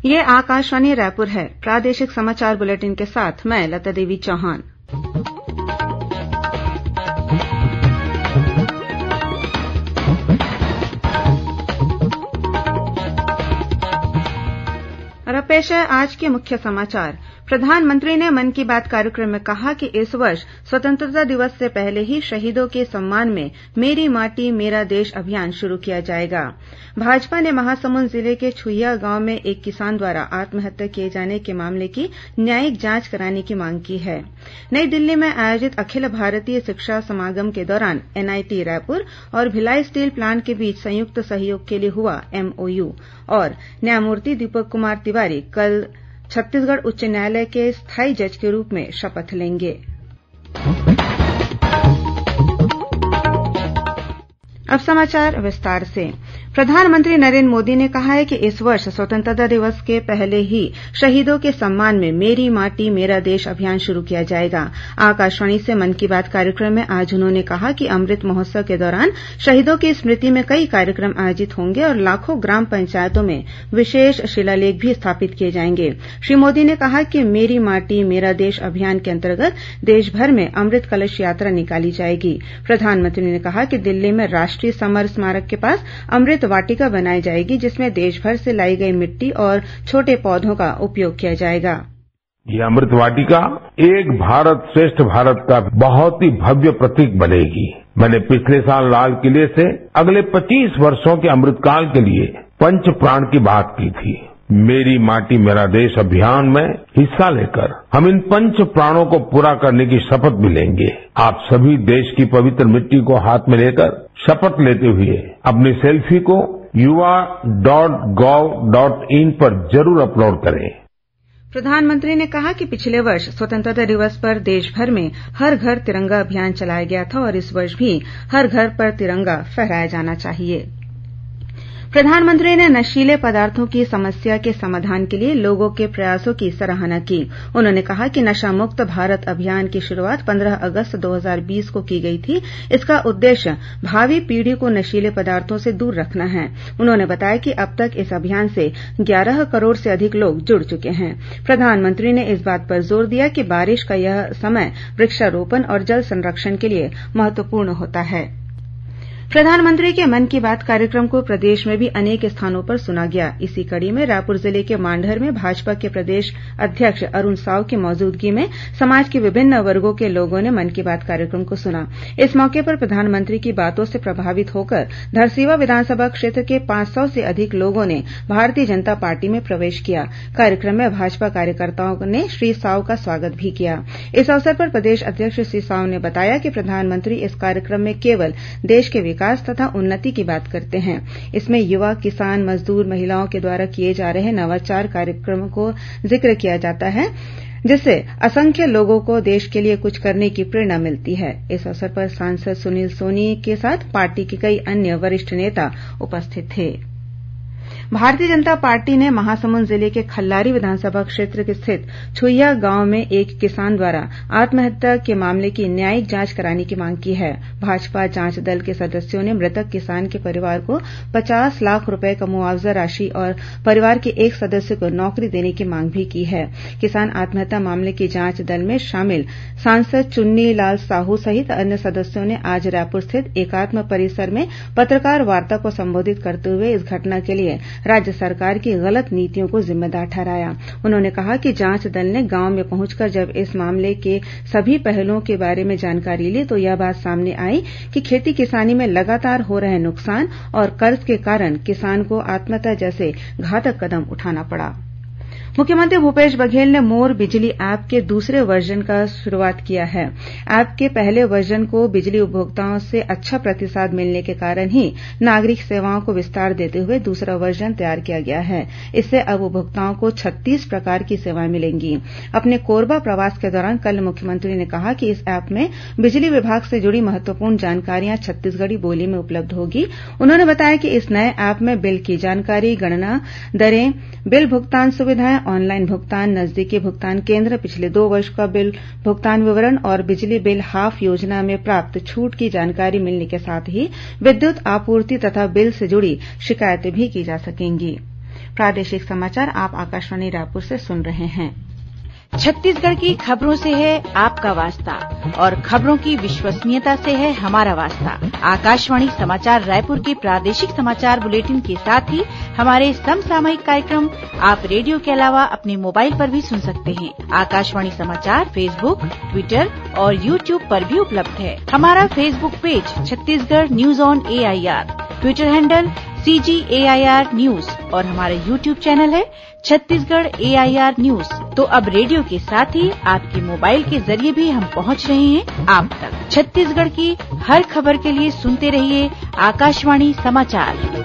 ये आकाशवाणी रायपुर है। प्रादेशिक समाचार बुलेटिन के साथ मैं लता देवी चौहान। और अब पेश है आज के मुख्य समाचार। प्रधानमंत्री ने मन की बात कार्यक्रम में कहा कि इस वर्ष स्वतंत्रता दिवस से पहले ही शहीदों के सम्मान में मेरी माटी मेरा देश अभियान शुरू किया जाएगा। भाजपा ने महासमुंद जिले के छुइया गांव में एक किसान द्वारा आत्महत्या किए जाने के मामले की न्यायिक जांच कराने की मांग की है। नई दिल्ली में आयोजित अखिल भारतीय शिक्षा समागम के दौरान एनआईटी रायपुर और भिलाई स्टील प्लांट के बीच संयुक्त सहयोग के लिए हुआ एमओयू और न्यायमूर्ति दीपक कुमार तिवारी कल छत्तीसगढ़ उच्च न्यायालय के स्थायी जज के रूप में शपथ लेंगे। अब समाचार विस्तार से। प्रधानमंत्री नरेन्द्र मोदी ने कहा है कि इस वर्ष स्वतंत्रता दिवस के पहले ही शहीदों के सम्मान में मेरी माटी मेरा देश अभियान शुरू किया जाएगा। आकाशवाणी से मन की बात कार्यक्रम में आज उन्होंने कहा कि अमृत महोत्सव के दौरान शहीदों की स्मृति में कई कार्यक्रम आयोजित होंगे और लाखों ग्राम पंचायतों में विशेष शिलालेख भी स्थापित किए जाएंगे। श्री मोदी ने कहा कि मेरी माटी मेरा देश अभियान के अंतर्गत देशभर में अमृत कलश यात्रा निकाली जाएगी। प्रधानमंत्री ने कहा कि दिल्ली में राष्ट्रीय समर स्मारक के पास अमृत वाटिका बनाई जाएगी, जिसमें देशभर से लाई गई मिट्टी और छोटे पौधों का उपयोग किया जाएगा। ये अमृत वाटिका एक भारत श्रेष्ठ भारत का बहुत ही भव्य प्रतीक बनेगी। मैंने पिछले साल लाल किले से अगले 25 वर्षों के अमृतकाल के लिए पंच प्राण की बात की थी। मेरी माटी मेरा देश अभियान में हिस्सा लेकर हम इन पंच प्राणों को पूरा करने की शपथ भी लेंगे। आप सभी देश की पवित्र मिट्टी को हाथ में लेकर शपथ लेते हुए अपनी सेल्फी को yuva.gov.in पर जरूर अपलोड करें। प्रधानमंत्री ने कहा कि पिछले वर्ष स्वतंत्रता दिवस पर देशभर में हर घर तिरंगा अभियान चलाया गया था और इस वर्ष भी हर घर पर तिरंगा फहराया जाना चाहिए। प्रधानमंत्री ने नशीले पदार्थों की समस्या के समाधान के लिए लोगों के प्रयासों की सराहना की। उन्होंने कहा कि नशा मुक्त भारत अभियान की शुरूआत 15 अगस्त 2020 को की गई थी। इसका उद्देश्य भावी पीढ़ी को नशीले पदार्थों से दूर रखना है। उन्होंने बताया कि अब तक इस अभियान से 11 करोड़ से अधिक लोग जुड़ चुके हैं। प्रधानमंत्री ने इस बात पर जोर दिया कि बारिश का यह समय वृक्षारोपण और जल संरक्षण के लिए महत्वपूर्ण होता है। प्रधानमंत्री के मन की बात कार्यक्रम को प्रदेश में भी अनेक स्थानों पर सुना गया। इसी कड़ी में रायपुर जिले के मांढर में भाजपा के प्रदेश अध्यक्ष अरुण साव की मौजूदगी में समाज के विभिन्न वर्गों के लोगों ने मन की बात कार्यक्रम को सुना। इस मौके पर प्रधानमंत्री की बातों से प्रभावित होकर धरसींवा विधानसभा क्षेत्र के 500 से अधिक लोगों ने भारतीय जनता पार्टी में प्रवेश किया। कार्यक्रम में भाजपा कार्यकर्ताओं ने श्री साव का स्वागत भी किया। इस अवसर पर प्रदेश अध्यक्ष श्री साव ने बताया कि प्रधानमंत्री इस कार्यक्रम में केवल देश के विकास तथा उन्नति की बात करते हैं। इसमें युवा, किसान, मजदूर, महिलाओं के द्वारा किए जा रहे नवाचार कार्यक्रमों को जिक्र किया जाता है, जिससे असंख्य लोगों को देश के लिए कुछ करने की प्रेरणा मिलती है। इस अवसर पर सांसद सुनील सोनी के साथ पार्टी के कई अन्य वरिष्ठ नेता उपस्थित थे। भारतीय जनता पार्टी ने महासमुंद जिले के खल्लारी विधानसभा क्षेत्र स्थित छुइया गांव में एक किसान द्वारा आत्महत्या के मामले की न्यायिक जांच कराने की मांग की है। भाजपा जांच दल के सदस्यों ने मृतक किसान के परिवार को 50 लाख रुपए का मुआवजा राशि और परिवार के एक सदस्य को नौकरी देने की मांग भी की है। किसान आत्महत्या मामले की जांच दल में शामिल सांसद चुन्नी लाल साहू सहित अन्य सदस्यों ने आज रायपुर स्थित एकात्म परिसर में पत्रकार वार्ता को संबोधित करते हुए इस घटना के लिए राज्य सरकार की गलत नीतियों को जिम्मेदार ठहराया। उन्होंने कहा कि जांच दल ने गांव में पहुंचकर जब इस मामले के सभी पहलुओं के बारे में जानकारी ली तो यह बात सामने आई कि खेती किसानी में लगातार हो रहे नुकसान और कर्ज के कारण किसान को आत्महत्या जैसे घातक कदम उठाना पड़ा। मुख्यमंत्री भूपेश बघेल ने मोर बिजली ऐप के दूसरे वर्जन का शुरूआत किया है। ऐप के पहले वर्जन को बिजली उपभोक्ताओं से अच्छा प्रतिसाद मिलने के कारण ही नागरिक सेवाओं को विस्तार देते हुए दूसरा वर्जन तैयार किया गया है। इससे अब उपभोक्ताओं को 36 प्रकार की सेवाएं मिलेंगी। अपने कोरबा प्रवास के दौरान कल मुख्यमंत्री ने कहा कि इस ऐप में बिजली विभाग से जुड़ी महत्वपूर्ण जानकारियां छत्तीसगढ़ी बोली में उपलब्ध होगी। उन्होंने बताया कि इस नए ऐप में बिल की जानकारी, गणना, दरें, बिल भुगतान सुविधाएं, ऑनलाइन भुगतान, नजदीकी भुगतान केंद्र, पिछले 2 वर्ष का बिल भुगतान विवरण और बिजली बिल हाफ योजना में प्राप्त छूट की जानकारी मिलने के साथ ही विद्युत आपूर्ति तथा बिल से जुड़ी शिकायतें भी की जा सकेंगी। प्रादेशिक समाचार आप आकाशवाणी रायपुर से सुन रहे हैं। छत्तीसगढ़ की खबरों से है आपका वास्ता और खबरों की विश्वसनीयता से है हमारा वास्ता। आकाशवाणी समाचार रायपुर के प्रादेशिक समाचार बुलेटिन के साथ ही हमारे समसामयिक कार्यक्रम आप रेडियो के अलावा अपने मोबाइल पर भी सुन सकते हैं। आकाशवाणी समाचार फेसबुक, ट्विटर और यूट्यूब पर भी उपलब्ध है। हमारा Facebook page Chhattisgarh news on AIR, Twitter handle CGAIR news और हमारा यूट्यूब चैनल है छत्तीसगढ़ AIR न्यूज। तो अब रेडियो के साथ ही आपके मोबाइल के जरिए भी हम पहुंच रहे हैं आप तक। छत्तीसगढ़ की हर खबर के लिए सुनते रहिए आकाशवाणी समाचार।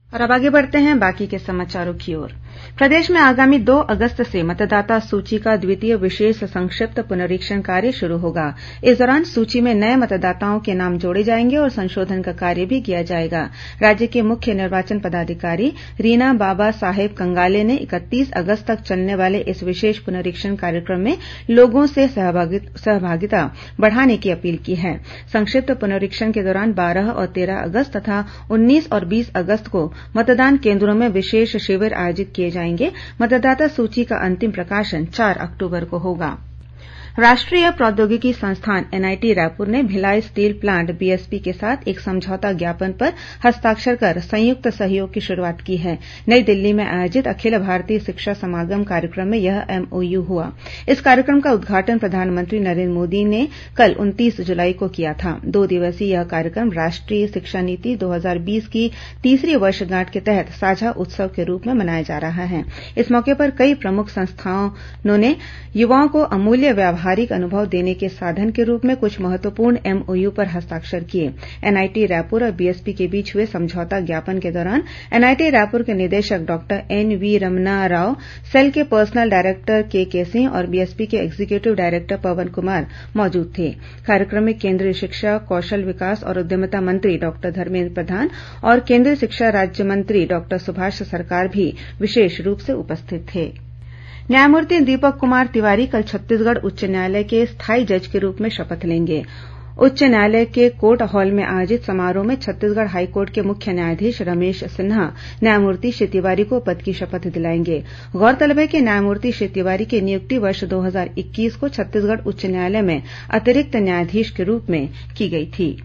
और अब आगे बढ़ते हैं बाकी के समाचारों की ओर। प्रदेश में आगामी 2 अगस्त से मतदाता सूची का द्वितीय विशेष संक्षिप्त पुनरीक्षण कार्य शुरू होगा। इस दौरान सूची में नए मतदाताओं के नाम जोड़े जाएंगे और संशोधन का कार्य भी किया जाएगा। राज्य के मुख्य निर्वाचन पदाधिकारी रीना बाबा साहेब कंगाले ने 31 अगस्त तक चलने वाले इस विशेष पुनरीक्षण कार्यक्रम में लोगों से सहभागिता बढ़ाने की अपील की है। संक्षिप्त पुनरीक्षण के दौरान 12 और 13 अगस्त तथा 19 और 20 अगस्त को मतदान केन्द्रों में विशेष शिविर आयोजित किए जाएंगे। मतदाता सूची का अंतिम प्रकाशन 4 अक्टूबर को होगा। राष्ट्रीय प्रौद्योगिकी संस्थान NIT रायपुर ने भिलाई स्टील प्लांट BSP के साथ एक समझौता ज्ञापन पर हस्ताक्षर कर संयुक्त सहयोग की शुरुआत की है। नई दिल्ली में आयोजित अखिल भारतीय शिक्षा समागम कार्यक्रम में यह MOU हुआ। इस कार्यक्रम का उद्घाटन प्रधानमंत्री नरेन्द्र मोदी ने कल 29 जुलाई को किया था। 2 दिवसीय यह कार्यक्रम राष्ट्रीय शिक्षा नीति 2020 की तीसरी वर्षगांठ के तहत साझा उत्सव के रूप में मनाया जा रहा है। इस मौके पर कई प्रमुख संस्थानों ने युवाओं को अमूल्य व्यावहारिक अनुभव देने के साधन के रूप में कुछ महत्वपूर्ण MOU पर हस्ताक्षर किए। NIT रायपुर और BSP के बीच हुए समझौता ज्ञापन के दौरान NIT रायपुर के निदेशक डॉक्टर NV रमना राव, सेल के पर्सनल डायरेक्टर KK सिंह और BSP के एग्जीक्यूटिव डायरेक्टर पवन कुमार मौजूद थे। कार्यक्रम में केंद्रीय शिक्षा, कौशल विकास और उद्यमिता मंत्री डॉक्टर धर्मेन्द्र प्रधान और केंद्रीय शिक्षा राज्य मंत्री डॉक्टर सुभाष सरकार भी विशेष रूप से उपस्थित थे। न्यायमूर्ति दीपक कुमार तिवारी कल छत्तीसगढ़ उच्च न्यायालय के स्थायी जज के रूप में शपथ लेंगे। उच्च न्यायालय के कोर्ट हॉल में आयोजित समारोह में छत्तीसगढ़ हाईकोर्ट के मुख्य न्यायाधीश रमेश सिन्हा न्यायमूर्ति श्री तिवारी को पद की शपथ दिलाएंगे। गौरतलब है कि न्यायमूर्ति श्री तिवारी की नियुक्ति वर्ष 2021 को छत्तीसगढ़ उच्च न्यायालय में अतिरिक्त न्यायाधीश के रूप में की गई थी।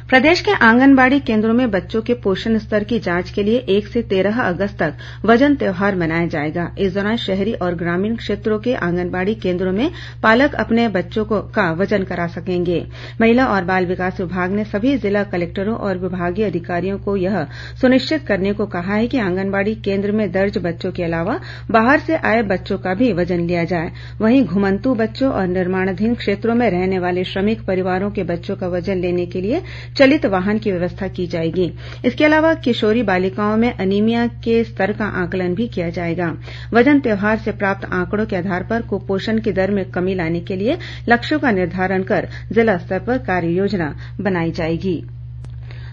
प्रदेश के आंगनबाड़ी केन्द्रों में बच्चों के पोषण स्तर की जांच के लिए 1 से 13 अगस्त तक वजन त्यौहार मनाया जाएगा। इस दौरान शहरी और ग्रामीण क्षेत्रों के आंगनबाड़ी केन्द्रों में पालक अपने बच्चों का वजन करा सकेंगे। महिला और बाल विकास विभाग ने सभी जिला कलेक्टरों और विभागीय अधिकारियों को यह सुनिश्चित करने को कहा है कि आंगनबाड़ी केन्द्र में दर्ज बच्चों के अलावा बाहर से आए बच्चों का भी वजन लिया जाए। वहीं घुमंतू बच्चों और निर्माणाधीन क्षेत्रों में रहने वाले श्रमिक परिवारों के बच्चों का वजन लेने के लिए चलित वाहन की व्यवस्था की जाएगी। इसके अलावा किशोरी बालिकाओं में अनीमिया के स्तर का आकलन भी किया जाएगा। वजन त्यौहार से प्राप्त आंकड़ों के आधार पर कुपोषण की दर में कमी लाने के लिए लक्ष्यों का निर्धारण कर जिला स्तर पर कार्ययोजना बनाई जाएगी।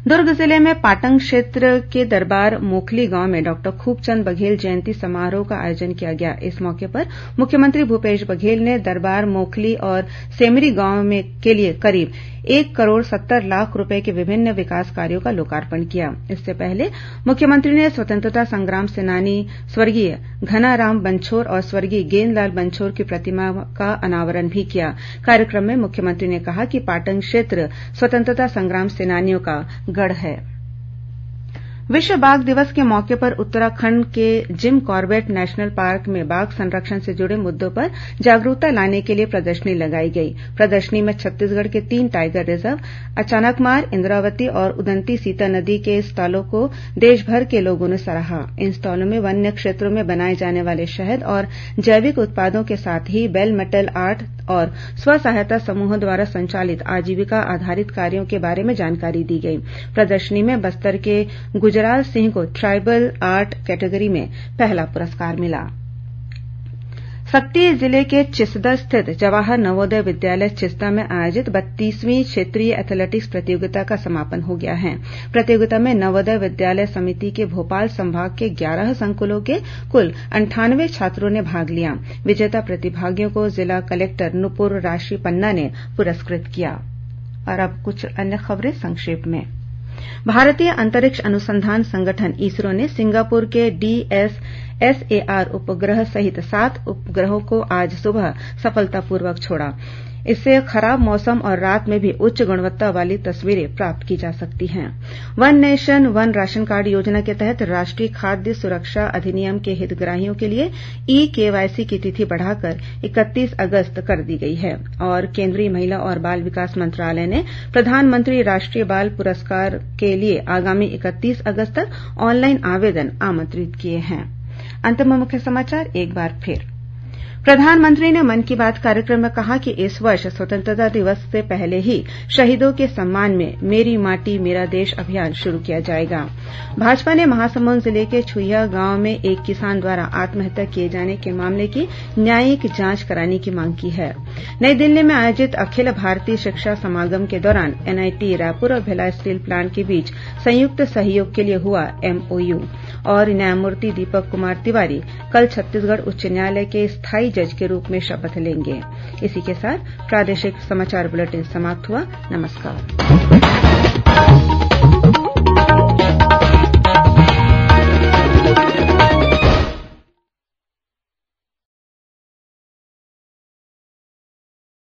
दुर्ग जिले में पाटन क्षेत्र के दरबार मोखली गांव में डॉक्टर खूबचंद बघेल जयंती समारोह का आयोजन किया गया। इस मौके पर मुख्यमंत्री भूपेश बघेल ने दरबार मोखली और सेमरी गांव के लिए करीब 1 करोड़ 70 लाख रुपए के विभिन्न विकास कार्यों का लोकार्पण किया। इससे पहले मुख्यमंत्री ने स्वतंत्रता संग्राम सेनानी स्वर्गीय घनाराम बंछोर और स्वर्गीय गेंदलाल बंछोर की प्रतिमा का अनावरण भी किया। कार्यक्रम में मुख्यमंत्री ने कहा कि पाटन क्षेत्र स्वतंत्रता संग्राम सेनानियों का गढ़ है। विश्व बाघ दिवस के मौके पर उत्तराखंड के जिम कॉर्बेट नेशनल पार्क में बाघ संरक्षण से जुड़े मुद्दों पर जागरूकता लाने के लिए प्रदर्शनी लगाई गई। प्रदर्शनी में छत्तीसगढ़ के 3 टाइगर रिजर्व, अचानकमार, इंद्रावती और उदंती सीता नदी के स्टॉलों को देशभर के लोगों ने सराहा। इन स्टॉलों में वन्य क्षेत्रों में बनाए जाने वाले शहद और जैविक उत्पादों के साथ ही बेल मेटल आर्ट और स्व सहायता समूहों द्वारा संचालित आजीविका आधारित कार्यों के बारे में जानकारी दी गई। प्रदर्शनी में बस्तर के गुजराल सिंह को ट्राइबल आर्ट कैटेगरी में पहला पुरस्कार मिला। सक्ती जिले के चिसदा स्थित जवाहर नवोदय विद्यालय चिसदा में आयोजित 32वीं क्षेत्रीय एथलेटिक्स प्रतियोगिता का समापन हो गया है। प्रतियोगिता में नवोदय विद्यालय समिति के भोपाल संभाग के 11 संकुलों के कुल 98 छात्रों ने भाग लिया। विजेता प्रतिभागियों को जिला कलेक्टर नुपुर राशि पन्ना ने पुरस्कृत किया। और अब कुछ अन्य खबरें संक्षेप में। भारतीय अंतरिक्ष अनुसंधान संगठन इसरो ने सिंगापुर के DSSAR उपग्रह सहित 7 उपग्रहों को आज सुबह सफलतापूर्वक छोड़ा। इससे खराब मौसम और रात में भी उच्च गुणवत्ता वाली तस्वीरें प्राप्त की जा सकती हैं। One nation one ration card योजना के तहत राष्ट्रीय खाद्य सुरक्षा अधिनियम के हितग्राहियों के लिए KYC की तिथि बढ़ाकर 31 अगस्त कर दी गई है और केंद्रीय महिला और बाल विकास मंत्रालय ने प्रधानमंत्री राष्ट्रीय बाल पुरस्कार के लिए आगामी 31 अगस्त तक ऑनलाइन आवेदन आमंत्रित किए हैं। अंत में मुख्य समाचार एक बार फिर। प्रधानमंत्री ने मन की बात कार्यक्रम में कहा कि इस वर्ष स्वतंत्रता दिवस से पहले ही शहीदों के सम्मान में मेरी माटी मेरा देश अभियान शुरू किया जाएगा। भाजपा ने महासमुंद जिले के छुइया गांव में एक किसान द्वारा आत्महत्या किए जाने के मामले की न्यायिक जांच कराने की मांग की है। नई दिल्ली में आयोजित अखिल भारतीय शिक्षा समागम के दौरान NIT रायपुर और भिलाई स्टील प्लांट के बीच संयुक्त सहयोग के लिए हुआ MOU और न्यायमूर्ति दीपक कुमार तिवारी कल छत्तीसगढ़ उच्च न्यायालय के स्थायी जज के रूप में शपथ लेंगे। इसी के साथ प्रादेशिक समाचार बुलेटिन समाप्त हुआ। नमस्कार।